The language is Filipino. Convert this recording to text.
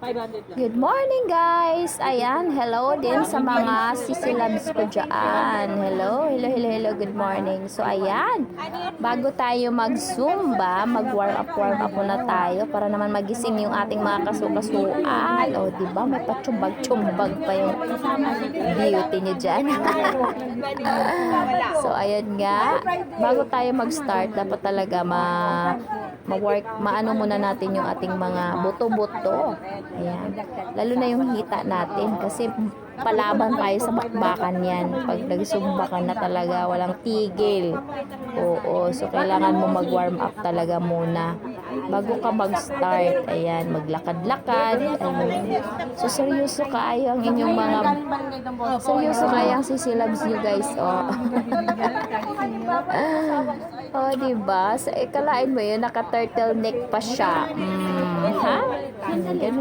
Good morning guys! Ayan, hello din sa mga sisilabs ko dyan. Hello, good morning. So ayan, bago tayo mag-zumba, mag-warm up muna tayo para naman magising yung ating mga kasukasuan. O diba, may pachumbag-chumbag pa yung beauty niyo dyan. So ayan nga, bago tayo mag-start, dapat talaga maano muna natin yung ating mga buto-buto. Ayan. Lalo na yung hita natin kasi palaban tayo sa bakbakan yan. Pag nagsumba ka na talaga, walang tigil. Oo, so kailangan mo mag-warm up talaga muna. Bago ka mag-start, ayan, maglakad-lakad. Ayan. So seryoso kaayo ang inyong mga seryoso kaya ang sisilabs nyo guys, oh. Oh, diba? So, kalain mo yun, naka-turtleneck pa siya. Ha? Ganun.